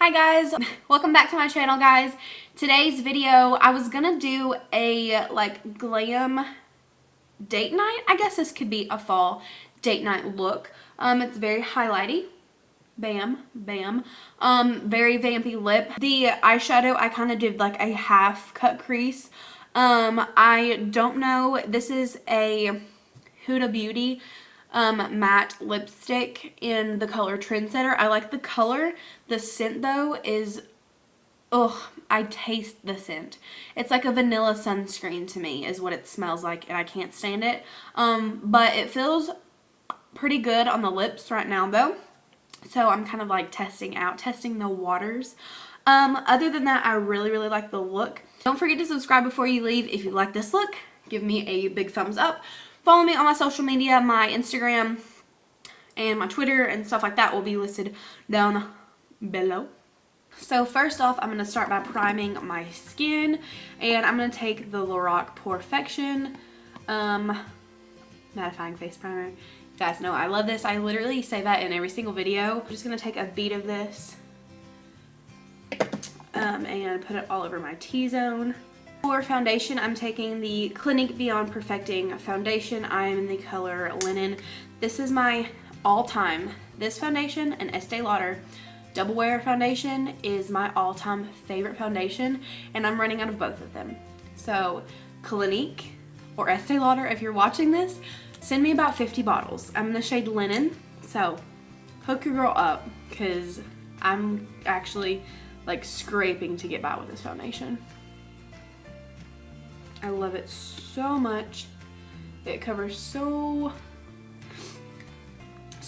Hi guys, welcome back to my channel guys. Today's video, I was gonna do a like glam date night. I guess this could be a fall date night look. It's very highlighty. Bam, bam. Very vampy lip. The eyeshadow, I kind of did like a half cut crease. I don't know, this is a Huda Beauty matte lipstick in the color Trendsetter. I like the color. The scent though is, I taste the scent. It's like a vanilla sunscreen to me is what it smells like, and I can't stand it. But it feels pretty good on the lips right now though. So I'm kind of like testing the waters. Other than that, I really like the look. Don't forget to subscribe before you leave. If you like this look, give me a big thumbs up. Follow me on my social media. My Instagram and my Twitter and stuff like that will be listed down below. So first off, I'm going to start by priming my skin, and I'm going to take the Lorac Perfection mattifying face primer. You guys know I love this. I literally say that in every single video. I'm just going to take a bead of this and put it all over my T-zone. For foundation, I'm taking the Clinique Beyond Perfecting foundation. I am in the color Linen. This is my all-time. This foundation and Estee Lauder Double Wear foundation is my all-time favorite foundation, and I'm running out of both of them. So Clinique or Estee Lauder, if you're watching this, send me about 50 bottles. I'm in the shade Linen, so hook your girl up because I'm actually like scraping to get by with this foundation. I love it so much. It covers so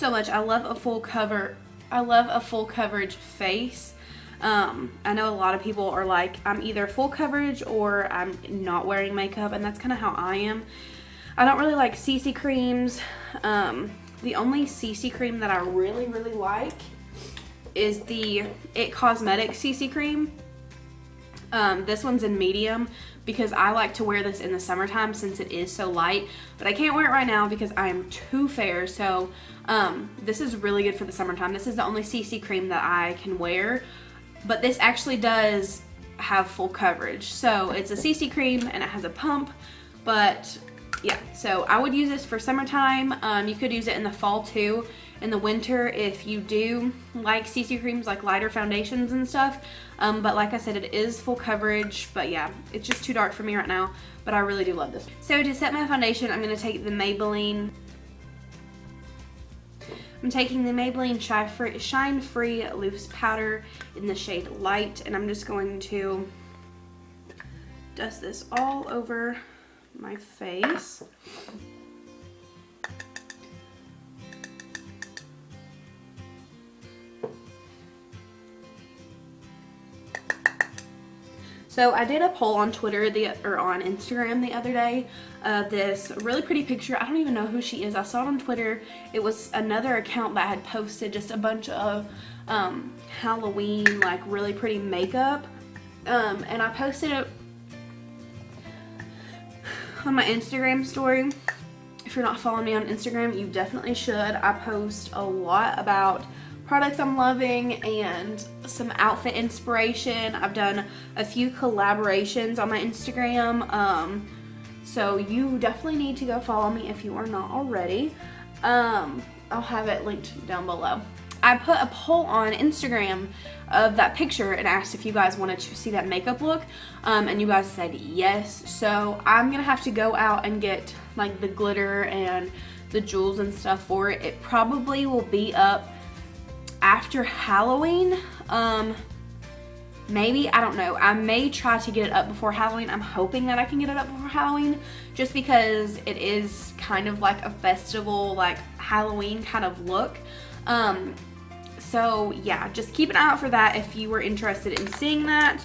much. I love a full coverage face. I know a lot of people are like, I'm either full coverage or I'm not wearing makeup, and that's kind of how I am. I don't really like CC creams. The only CC cream that I really like is the It Cosmetics CC cream. This one's in medium because I like to wear this in the summertime since it is so light, but I can't wear it right now because I am too fair. So this is really good for the summertime. This is the only CC cream that I can wear, but this actually does have full coverage. So it's a CC cream and it has a pump, but yeah, so I would use this for summertime. You could use it in the fall too. In the winter, if you do like CC creams, like lighter foundations and stuff. But like I said, it is full coverage. But yeah, it's just too dark for me right now. But I really do love this. So to set my foundation, I'm going to take the Maybelline. I'm taking the Maybelline Shine Free Loose Powder in the shade Light. And I'm just going to dust this all over my face. So I did a poll on Twitter or on Instagram the other day of this really pretty picture. I don't even know who she is. I saw it on Twitter. It was another account that had posted just a bunch of Halloween like really pretty makeup, and I posted it on my Instagram story. If you're not following me on Instagram, you definitely should. I post a lot about products I'm loving and some outfit inspiration. I've done a few collaborations on my Instagram, so you definitely need to go follow me if you are not already. I'll have it linked down below. I put a poll on Instagram of that picture and asked if you guys wanted to see that makeup look, and you guys said yes. So I'm gonna have to go out and get like the glitter and the jewels and stuff for it. It probably will be up after Halloween. Maybe, I don't know. I may try to get it up before Halloween. I'm hoping that I can get it up before Halloween just because it is kind of like a festival, like Halloween kind of look. So yeah, just keep an eye out for that if you were interested in seeing that.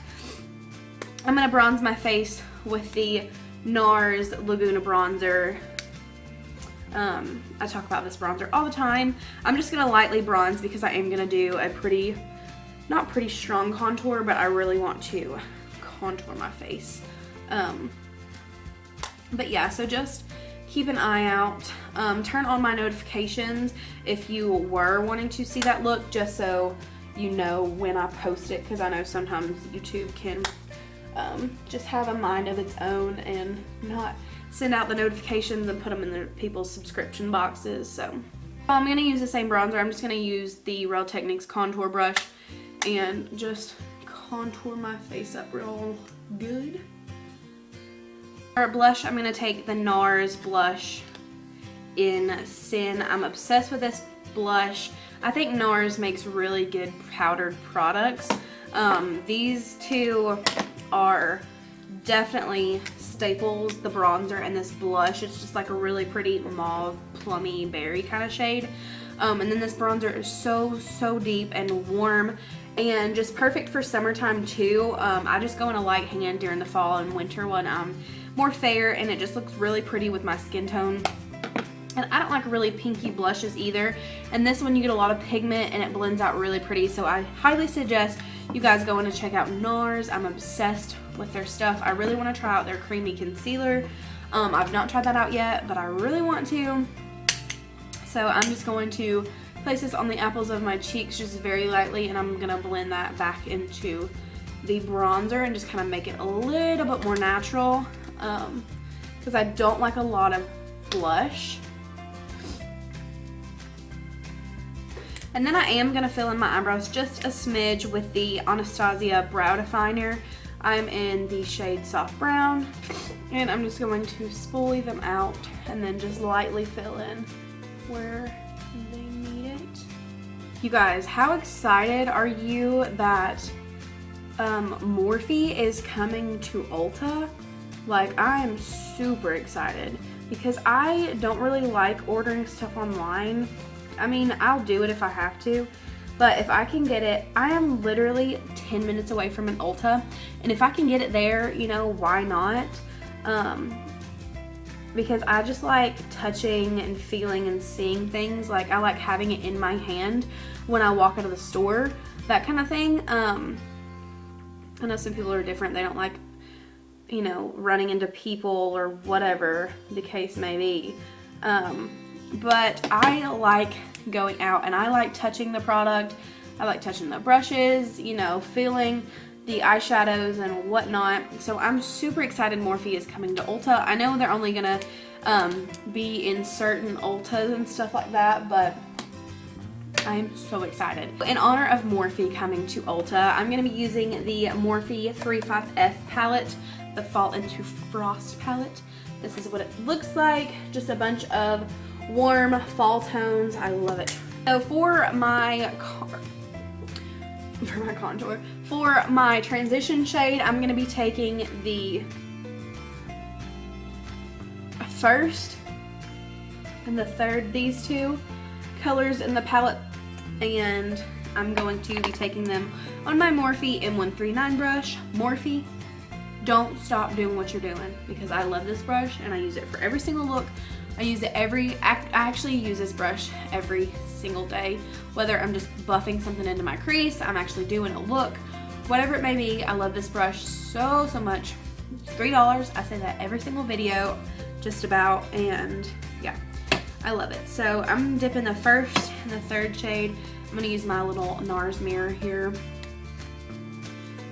I'm gonna bronze my face with the NARS Laguna bronzer. I talk about this bronzer all the time. I'm just gonna lightly bronze because I am gonna do a not pretty strong contour, but I really want to contour my face. But yeah, so just keep an eye out. Turn on my notifications if you were wanting to see that look, just so you know when I post it, because I know sometimes YouTube can just have a mind of its own and not send out the notifications and put them in the people's subscription boxes. So I'm going to use the same bronzer. I'm just going to use the Real Techniques contour brush and just contour my face up real good. For blush, I'm going to take the NARS blush in Sin. I'm obsessed with this blush. I think NARS makes really good powdered products. These two are definitely staples, the bronzer and this blush. It's just like a really pretty mauve, plummy, berry kind of shade. And then this bronzer is so deep and warm and just perfect for summertime too. I just go in a light hand during the fall and winter when I'm more fair, and it just looks really pretty with my skin tone. And I don't like really pinky blushes either. And this one you get a lot of pigment and it blends out really pretty. So I highly suggest you guys go in and check out NARS. I'm obsessed with their stuff. I really want to try out their creamy concealer. I've not tried that out yet, but I really want to. So I'm just going to place this on the apples of my cheeks just very lightly, and I'm going to blend that back into the bronzer and just kind of make it a little bit more natural, because I don't like a lot of blush. And then I am going to fill in my eyebrows just a smidge with the Anastasia Brow Definer. I'm in the shade Soft Brown, and I'm just going to spoolie them out and then just lightly fill in where they need it. You guys, how excited are you that Morphe is coming to Ulta? Like, I am super excited because I don't really like ordering stuff online. I mean, I'll do it if I have to, but if I can get it, I am literally 10 minutes away from an Ulta, and if I can get it there, you know, why not? Because I just like touching and feeling and seeing things. Like, I like having it in my hand when I walk out of the store, that kind of thing. I know some people are different. They don't like, you know, running into people or whatever the case may be. But I like going out and I like touching the product. I like touching the brushes, you know, feeling the eyeshadows and whatnot. So I'm super excited Morphe is coming to Ulta. I know they're only gonna be in certain Ultas and stuff like that, but I'm so excited. In honor of Morphe coming to Ulta, I'm gonna be using the Morphe 35F palette, the Fall into Frost palette. This is what it looks like, just a bunch of warm fall tones. I love it. So for my contour, for my transition shade, I'm going to be taking the first and the third, these two colors in the palette, and I'm going to be taking them on my Morphe M139 brush. Morphe, don't stop doing what you're doing, because I love this brush and I use it for every single look. I use it I actually use this brush every single day, whether I'm just buffing something into my crease, I'm actually doing a look, whatever it may be. I love this brush so much. It's $3. I say that every single video, just about, and yeah, I love it. So I'm dipping the first and the third shade. I'm gonna use my little NARS mirror here,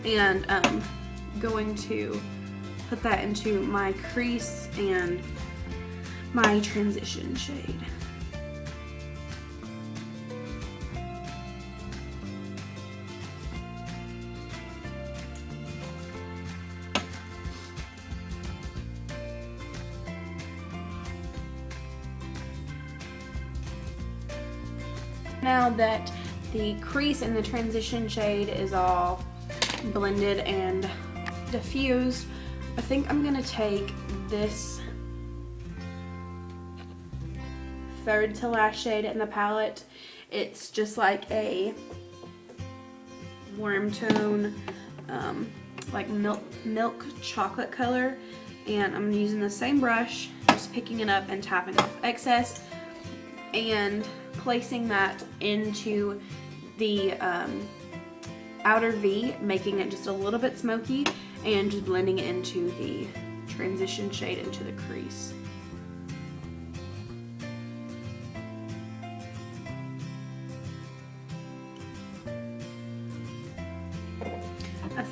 and I'm going to put that into my crease and my transition shade. Now that the crease and the transition shade is all blended and diffused, I think I'm gonna take this third to last shade in the palette. It's just like a warm tone, like milk chocolate color, and I'm using the same brush, just picking it up and tapping off excess and placing that into the outer V, making it just a little bit smoky, and just blending it into the transition shade into the crease.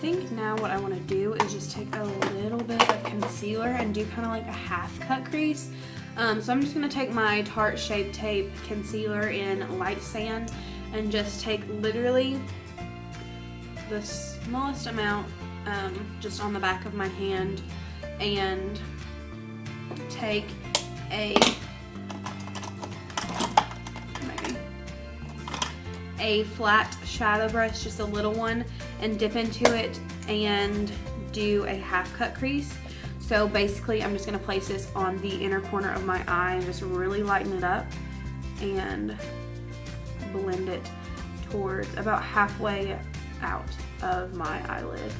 think now what I want to do is just take a little bit of concealer and do kind of like a half cut crease. So I'm just going to take my Tarte Shape Tape concealer in Light Sand and just take literally the smallest amount just on the back of my hand, and take a flat shadow brush, just a little one, and dip into it and do a half cut crease. So basically I'm just going to place this on the inner corner of my eye and just really lighten it up and blend it towards about halfway out of my eyelid.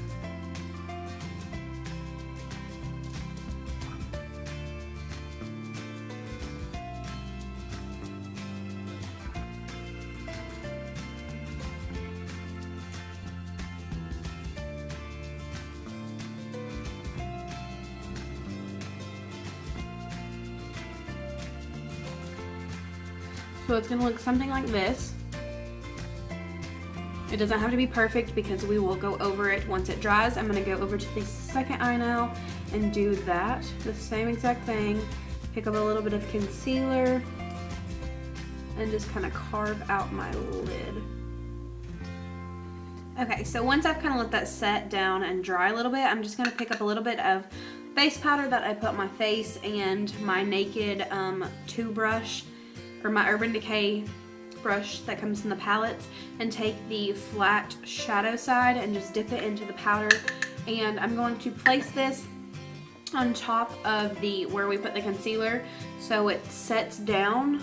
So it's going to look something like this. It doesn't have to be perfect because we will go over it once it dries. I'm going to go over to the second eye now and do that. The same exact thing. Pick up a little bit of concealer and just kind of carve out my lid. Okay, so once I've kind of let that set down and dry a little bit, I'm just going to pick up a little bit of base powder that I put on my face and my Naked 2 brush, or my Urban Decay brush that comes in the palettes, and take the flat shadow side and just dip it into the powder. And I'm going to place this on top of where we put the concealer so it sets down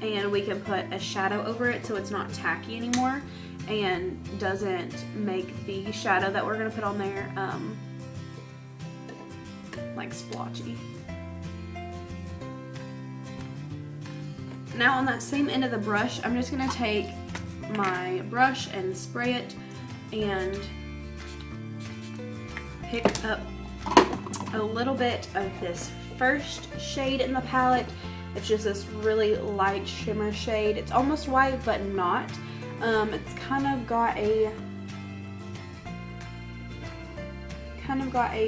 and we can put a shadow over it so it's not tacky anymore and doesn't make the shadow that we're going to put on there like splotchy. Now on that same end of the brush, I'm just going to take my brush and spray it and pick up a little bit of this first shade in the palette. It's just this really light shimmer shade. It's almost white but not. It's kind of got a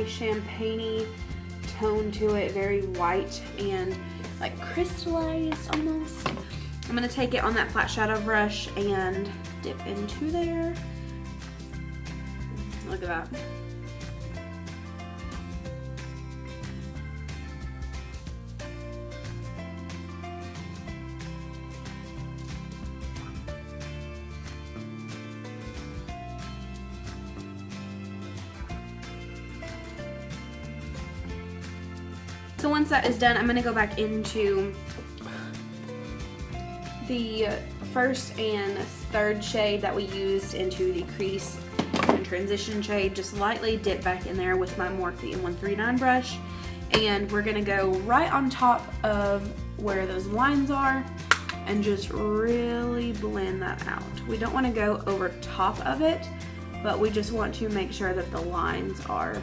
champagne-y tone to it, very white and like crystallized almost. I'm going to take it on that flat shadow brush and dip into there. Look at that. So once that is done, I'm going to go back into the first and third shade that we used into the crease and transition shade. Just lightly dip back in there with my Morphe 139 brush, and we're going to go right on top of where those lines are and just really blend that out. We don't want to go over top of it, but we just want to make sure that the lines are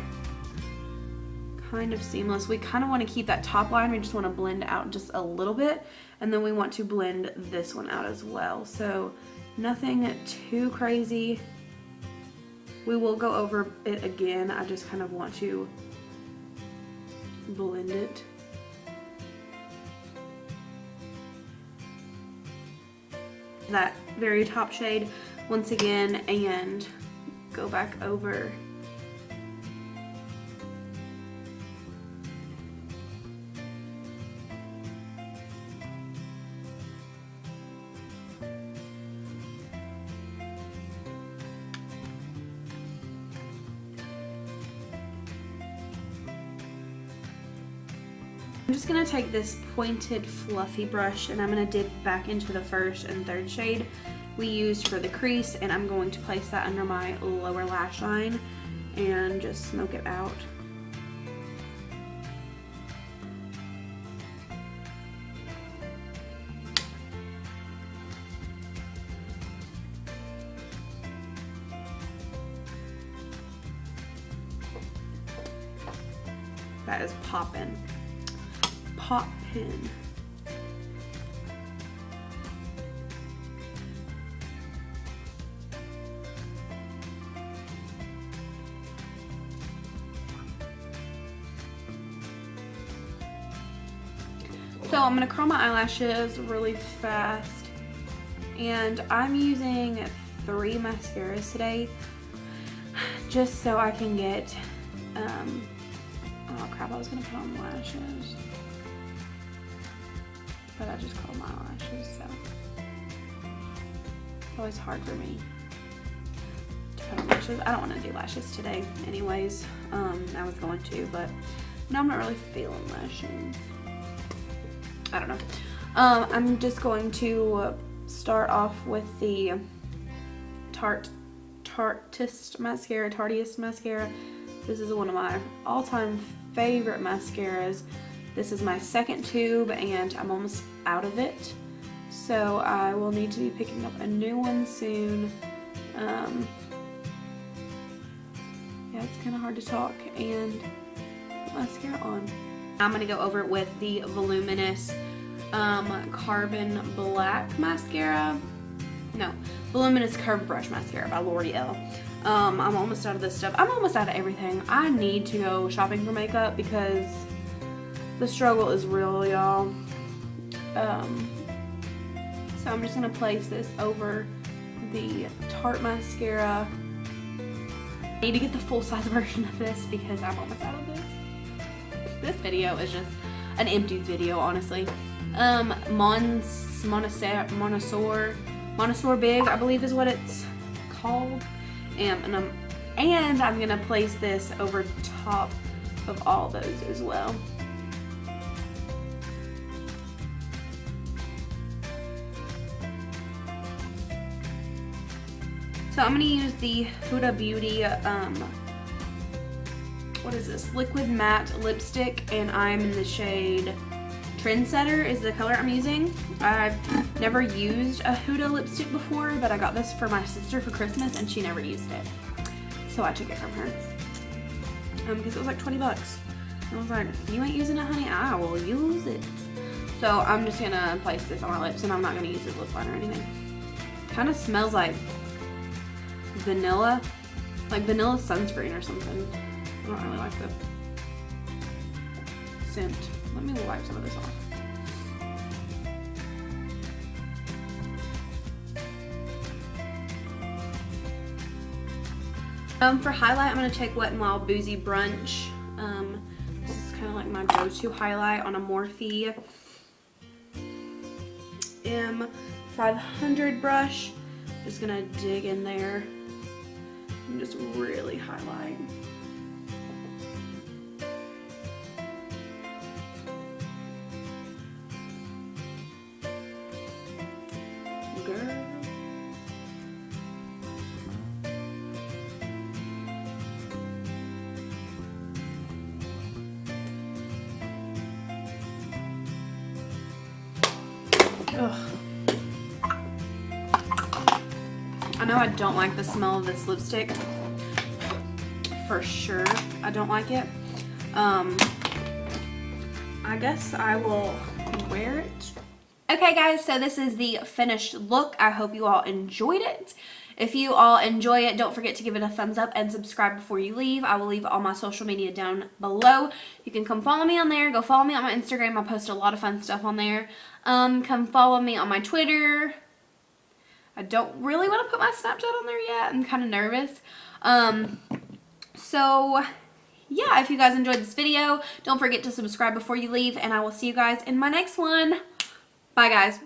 kind of seamless. We kind of want to keep that top line, we just want to blend out just a little bit, and then we want to blend this one out as well. So nothing too crazy. We will go over it again. I just kind of want to blend it. That very top shade once again and go back over. I'm just going to take this pointed fluffy brush and I'm going to dip back into the first and third shade we used for the crease, and I'm going to place that under my lower lash line and just smoke it out. That is poppin'. Poppin'. So I'm going to curl my eyelashes really fast. And I'm using 3 mascaras today. Just so I can get, oh crap, I was going to put on lashes. But I just curled my eyelashes, so. It's always hard for me to put on lashes. I don't want to do lashes today anyways. I was going to, but no, I'm not really feeling lashes. I don't know. I'm just going to start off with the Tarteist mascara. This is one of my all-time favorite mascaras. This is my second tube and I'm almost out of it. So I will need to be picking up a new one soon. Yeah, it's kind of hard to talk and put mascara on. I'm going to go over it with the Voluminous Carbon Black Mascara. No, Voluminous Curve Brush Mascara by L'Oreal. I'm almost out of this stuff. I'm almost out of everything. I need to go shopping for makeup because the struggle is real, y'all. So I'm just going to place this over the Tarte mascara. I need to get the full-size version of this because I'm almost out of this. This video is just an empties video, honestly. Monosaur Big, I believe is what it's called. And I'm going to place this over top of all those as well. So I'm going to use the Huda Beauty, what is this, Liquid Matte Lipstick, and I'm in the shade Trendsetter is the color I'm using. I've never used a Huda lipstick before, but I got this for my sister for Christmas, and she never used it. So I took it from her, because it was like 20 bucks. I was like, you ain't using it, honey? I will use it. So I'm just going to place this on my lips, and I'm not going to use this lip liner or anything. Kind of smells like vanilla sunscreen or something. I don't really like the scent. Let me wipe some of this off. For highlight, I'm going to take Wet n Wild Boozy Brunch. This is kind of like my go-to highlight on a Morphe M500 brush. Just going to dig in there and just really highlight. Girl. Ugh. I know I don't like the smell of this lipstick. For sure, I don't like it. I guess I will wear it. Okay guys, so this is the finished look. I hope you all enjoyed it. If you all enjoy it, don't forget to give it a thumbs up and subscribe before you leave. I will leave all my social media down below. You can come follow me on there. Go follow me on my Instagram. I post a lot of fun stuff on there. Come follow me on my Twitter. I don't really want to put my Snapchat on there yet. I'm kind of nervous. So yeah, if you guys enjoyed this video, don't forget to subscribe before you leave, and I will see you guys in my next one. Bye guys.